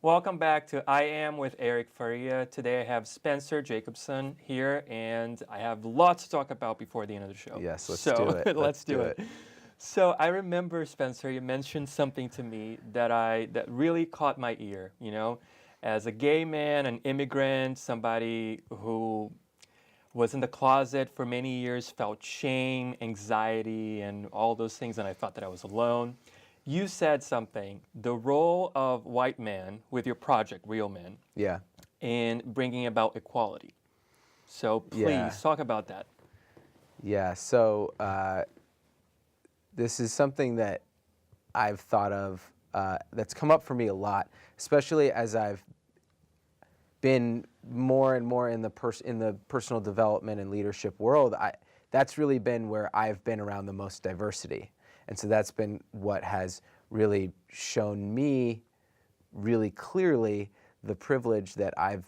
Welcome back to I Am with Eric Faria. Today I have Spencer Jacobson here, and I have lots to talk about before the end of the show. Yes, let's do So it. let's do it. So I remember, Spencer, you mentioned something to me that really caught my ear. As a gay man, an immigrant, somebody who was in the closet for many years, felt shame, anxiety, and all those things, and I thought that I was alone. You said something, the role of white man with your project, RealMan, Yeah. in bringing about equality. So Yeah. please talk about that. Yeah. So this is something that I've thought of that's come up for me a lot, especially as I've been more and more in the personal development and leadership world. That's really been where I've been around the most diversity. And so that's been what has really shown me really clearly the privilege that I've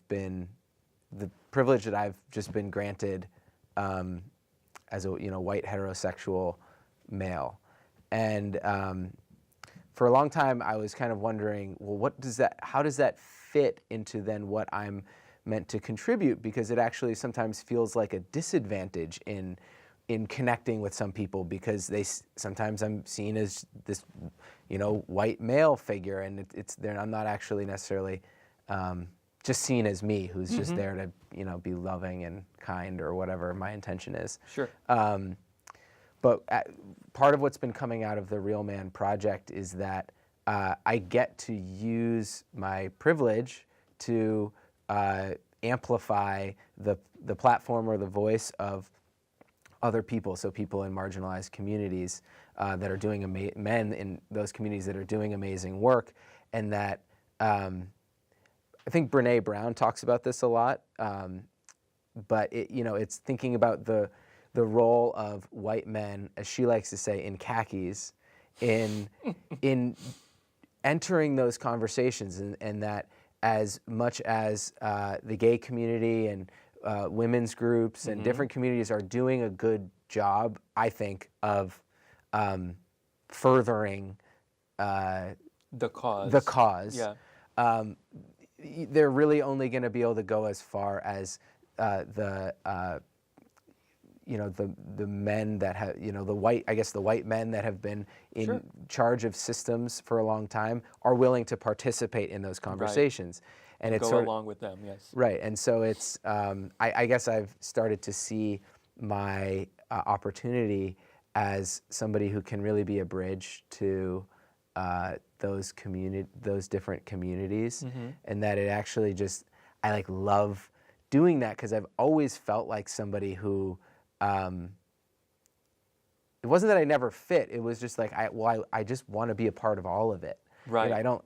just been granted as a white heterosexual male. And for a long time I was kind of wondering, well, how does that fit into then what I'm meant to contribute? Because it actually sometimes feels like a disadvantage in connecting with some people, because sometimes I'm seen as this, white male figure, and I'm not actually necessarily just seen as me, who's just there to, be loving and kind or whatever my intention is. Sure. But part of what's been coming out of the RealMan project is that I get to use my privilege to amplify the platform or the voice of other people, so people in marginalized communities that are doing men in those communities that are doing amazing work, and that I think Brene Brown talks about this a lot, but it's thinking about the role of white men, as she likes to say, in khakis, in entering those conversations, and that as much as the gay community and women's groups and different communities are doing a good job, I think, of furthering The cause. the cause. Yeah. They're really only going to be able to go as far as the men that have, the white men that have been in charge of systems for a long time are willing to participate in those conversations. And it's Go along with them, yes. right. And so it's, I guess I've started to see my opportunity as somebody who can really be a bridge to those different communities, and that it actually I love doing that, because I've always felt like somebody who, it wasn't that I never fit, it was just like, I just want to be a part of all of it. Right. I don't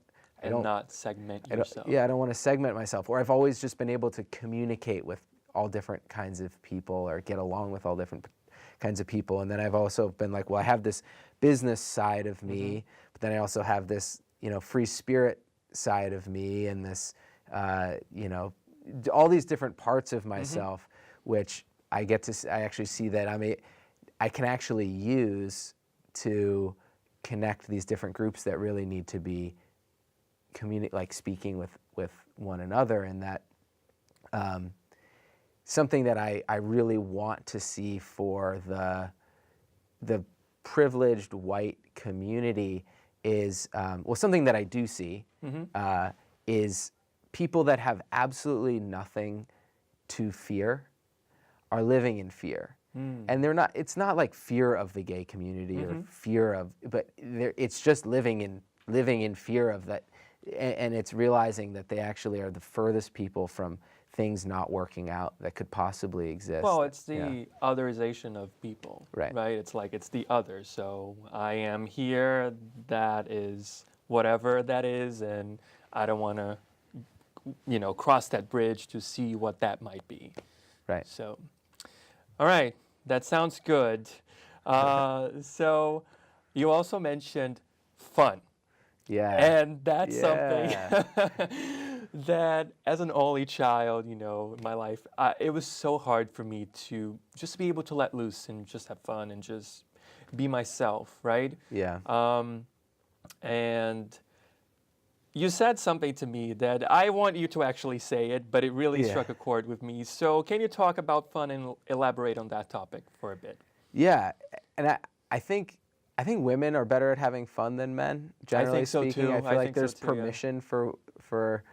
not segment yourself. I don't want to segment myself. Or I've always just been able to communicate with all different kinds of people, or get along with all different kinds of people. And then I've also been like, well, I have this business side of me, but then I also have this, free spirit side of me, and this, all these different parts of myself, which I actually see that I can actually use to connect these different groups that really need to be speaking with one another. And that something that I really want to see for the privileged white community is, something that I do see is people that have absolutely nothing to fear are living in fear. And it's not like fear of the gay community or fear of, but it's just living in fear of that. And it's realizing that they actually are the furthest people from things not working out that could possibly exist. Well, it's the otherization of people, right? It's like it's the other. So I am here, that is whatever that is, and I don't want to, cross that bridge to see what that might be. Right. So, all right, that sounds good. So you also mentioned fun. Yeah. And that's something that, as an only child, in my life, it was so hard for me to just be able to let loose and just have fun and just be myself, right? Yeah. And you said something to me that I want you to actually say it, but it really Yeah. struck a chord with me. So can you talk about fun and elaborate on that topic for a bit? Yeah, and I think women are better at having fun than men. Generally think so speaking, too. I I feel like think so there's too, yeah. permission for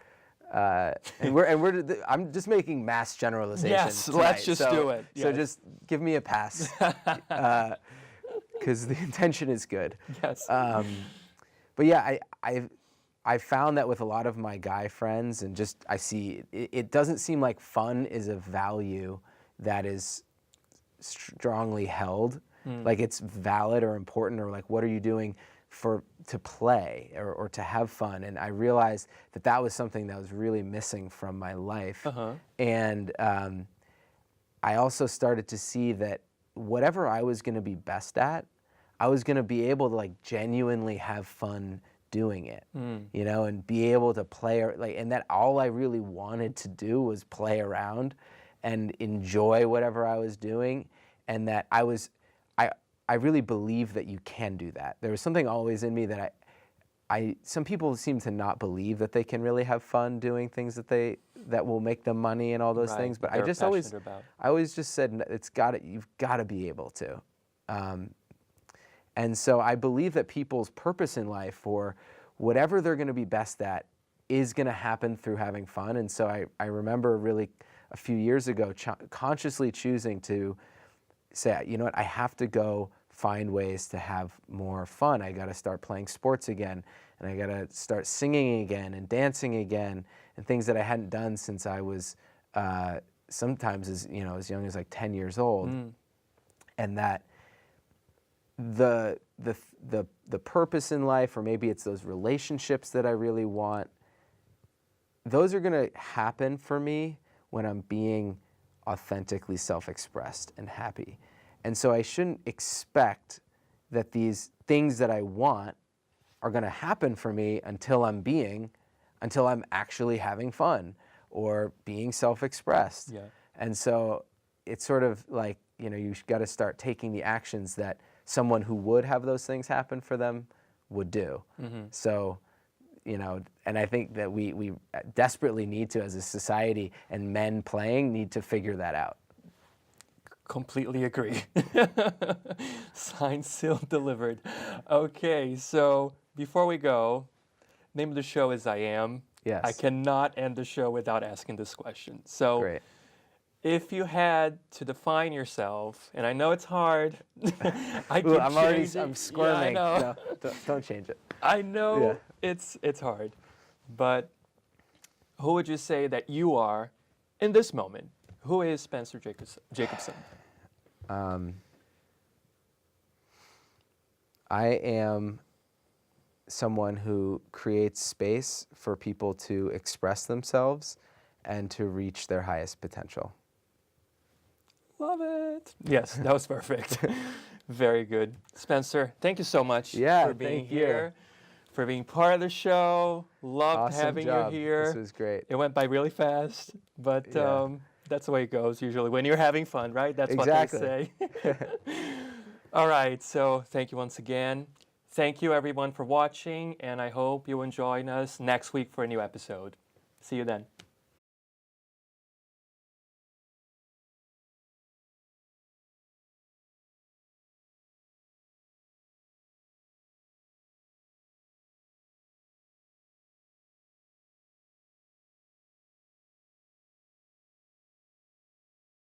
I'm just making mass generalizations. Yes, tonight, let's just so, do it. So Yes. just give me a pass, because the intention is good. Yes. But yeah, I found that with a lot of my guy friends, and just I see it doesn't seem like fun is a value that is strongly held, like it's valid or important, or like what are you doing to play or to have fun. And I realized that was something that was really missing from my life. And I also started to see that whatever I was going to be best at, I was going to be able to like genuinely have fun doing it, you know, and be able to play, and that all I really wanted to do was play around and enjoy whatever I was doing. And that I really believe that you can do that. There was something always in me that some people seem to not believe that they can really have fun doing things that will make them money and all those things. But I always just said you've got to be able to. And so I believe that people's purpose in life, or whatever they're going to be best at, is going to happen through having fun. And so I remember really a few years ago consciously choosing to say, you know what, I have to go find ways to have more fun. I got to start playing sports again, and I got to start singing again and dancing again, and things that I hadn't done since I was sometimes as young as like 10 years old. And that the purpose in life, or maybe it's those relationships that I really want, those are going to happen for me when I'm being authentically self-expressed and happy. And so I shouldn't expect that these things that I want are going to happen for me until I'm actually having fun or being self-expressed. Yeah. And so it's sort of like, you've got to start taking the actions that someone who would have those things happen for them would do. So, and I think that we desperately need to, as a society, and men playing, need to figure that out. Completely agree. Signed, sealed, delivered. Okay, so before we go, name of the show is I Am. Yes. I cannot end the show without asking this question. So, Great. if you had to define yourself, and I know it's hard, I'm squirming. Yeah, I know. No, don't change it. I know it's hard, but who would you say that you are in this moment? Who is Spencer Jacobson? I am someone who creates space for people to express themselves and to reach their highest potential. Love it. Yes, that was perfect. Very good. Spencer, thank you so much for being here, for being part of the show. Loved Awesome having job. you here. This was great. It went by really fast, but that's the way it goes usually when you're having fun, right? That's Exactly. what they say. All right, so thank you once again. Thank you everyone for watching, and I hope you will join us next week for a new episode. See you then.